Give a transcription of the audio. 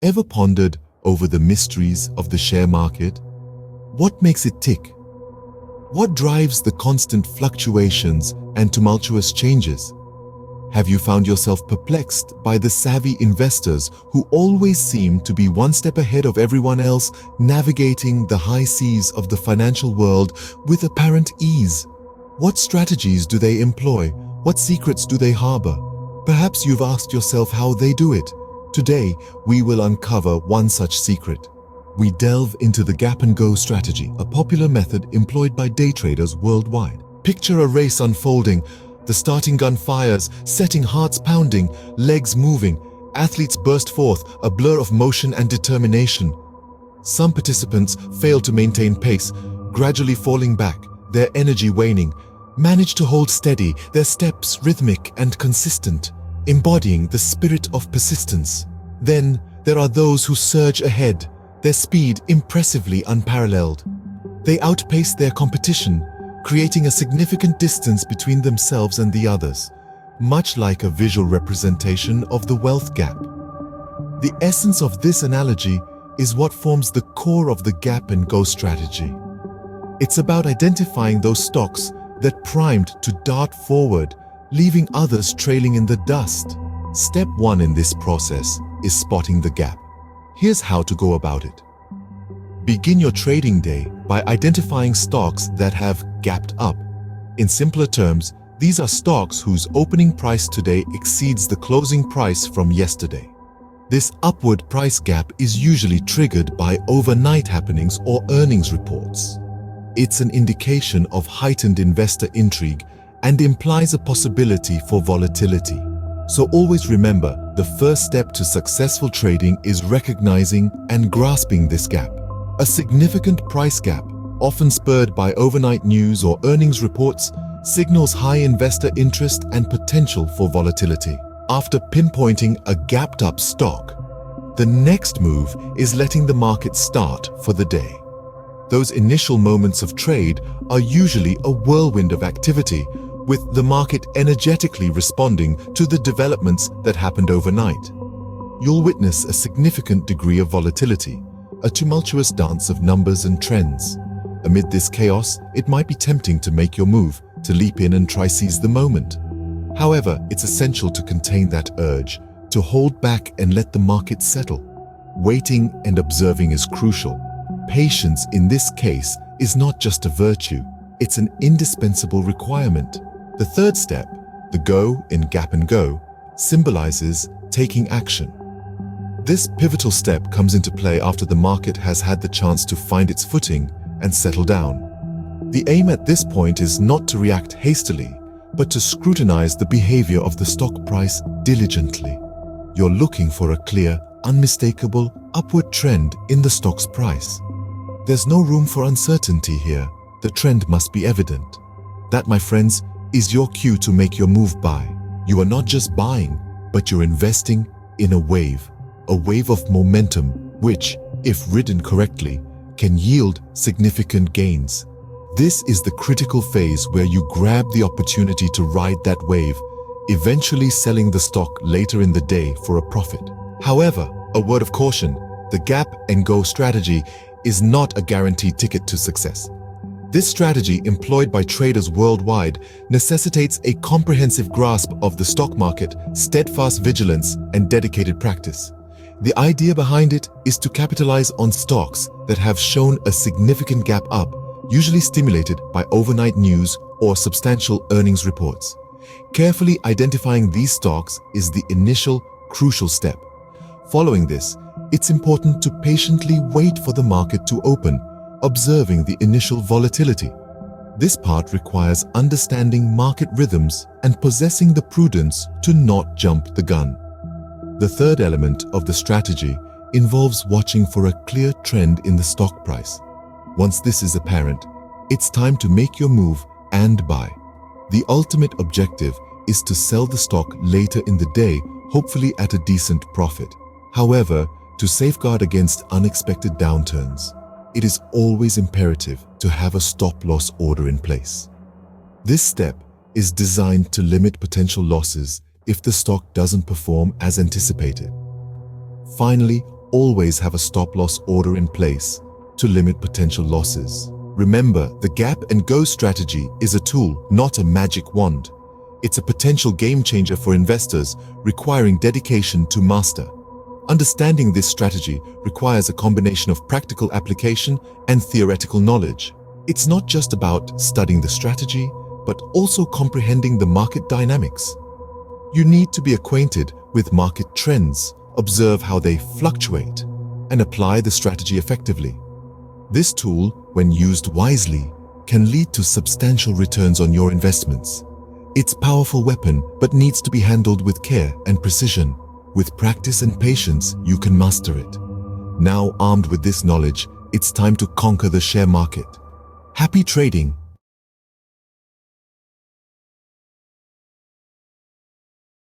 Ever pondered over the mysteries of the share market? What makes it tick? What drives the constant fluctuations and tumultuous changes? Have you found yourself perplexed by the savvy investors who always seem to be one step ahead of everyone else, navigating the high seas of the financial world with apparent ease? What strategies do they employ? What secrets do they harbor? Perhaps you've asked yourself how they do it. Today, we will uncover one such secret. We delve into the gap-and-go strategy, a popular method employed by day traders worldwide. Picture a race unfolding. The starting gun fires, setting hearts pounding, legs moving. Athletes burst forth, a blur of motion and determination. Some participants fail to maintain pace, gradually falling back, their energy waning. Manage to hold steady, their steps rhythmic and consistent, embodying the spirit of persistence. Then there are those who surge ahead, their speed impressively unparalleled. They outpace their competition, creating a significant distance between themselves and the others, much like a visual representation of the wealth gap. The essence of this analogy is what forms the core of the gap-and-go strategy. It's about identifying those stocks that primed to dart forward, leaving others trailing in the dust. Step 1 in this process is spotting the gap. Here's how to go about it. Begin your trading day by identifying stocks that have gapped up. In simpler terms, these are stocks whose opening price today exceeds the closing price from yesterday. This upward price gap is usually triggered by overnight happenings or earnings reports. It's an indication of heightened investor intrigue and implies a possibility for volatility. So always remember, the first step to successful trading is recognizing and grasping this gap. A significant price gap, often spurred by overnight news or earnings reports, signals high investor interest and potential for volatility. After pinpointing a gapped-up stock, the next move is letting the market start for the day. Those initial moments of trade are usually a whirlwind of activity, with the market energetically responding to the developments that happened overnight. You'll witness a significant degree of volatility, a tumultuous dance of numbers and trends. Amid this chaos, it might be tempting to make your move, to leap in and try seize the moment. However, it's essential to contain that urge, to hold back and let the market settle. Waiting and observing is crucial. Patience in this case is not just a virtue, it's an indispensable requirement. The third step, the go in gap and go, symbolizes taking action. This pivotal step comes into play after the market has had the chance to find its footing and settle down. The aim at this point is not to react hastily, but to scrutinize the behavior of the stock price diligently. You're looking for a clear, unmistakable upward trend in the stock's price. There's no room for uncertainty here. The trend must be evident. That, my friends, is your cue to make your move buy. You are not just buying, but you're investing in a wave of momentum, which, if ridden correctly, can yield significant gains. This is the critical phase where you grab the opportunity to ride that wave, eventually selling the stock later in the day for a profit. However, a word of caution, the gap and go strategy is not a guaranteed ticket to success. This strategy, employed by traders worldwide, necessitates a comprehensive grasp of the stock market, steadfast vigilance, and dedicated practice. The idea behind it is to capitalize on stocks that have shown a significant gap up, usually stimulated by overnight news or substantial earnings reports. Carefully identifying these stocks is the initial, crucial step. Following this, it's important to patiently wait for the market to open, observing the initial volatility. This part requires understanding market rhythms and possessing the prudence to not jump the gun. The third element of the strategy involves watching for a clear trend in the stock price. Once this is apparent, it's time to make your move and buy. The ultimate objective is to sell the stock later in the day, hopefully at a decent profit. However, to safeguard against unexpected downturns, it is always imperative to have a stop-loss order in place. This step is designed to limit potential losses if the stock doesn't perform as anticipated. Finally, always have a stop-loss order in place to limit potential losses. Remember, the gap and go strategy is a tool, not a magic wand. It's a potential game changer for investors requiring dedication to master. Understanding this strategy requires a combination of practical application and theoretical knowledge. It's not just about studying the strategy, but also comprehending the market dynamics. You need to be acquainted with market trends, observe how they fluctuate, and apply the strategy effectively. This tool, when used wisely, can lead to substantial returns on your investments. It's a powerful weapon, but needs to be handled with care and precision. With practice and patience, you can master it. Now, armed with this knowledge, it's time to conquer the share market. Happy trading!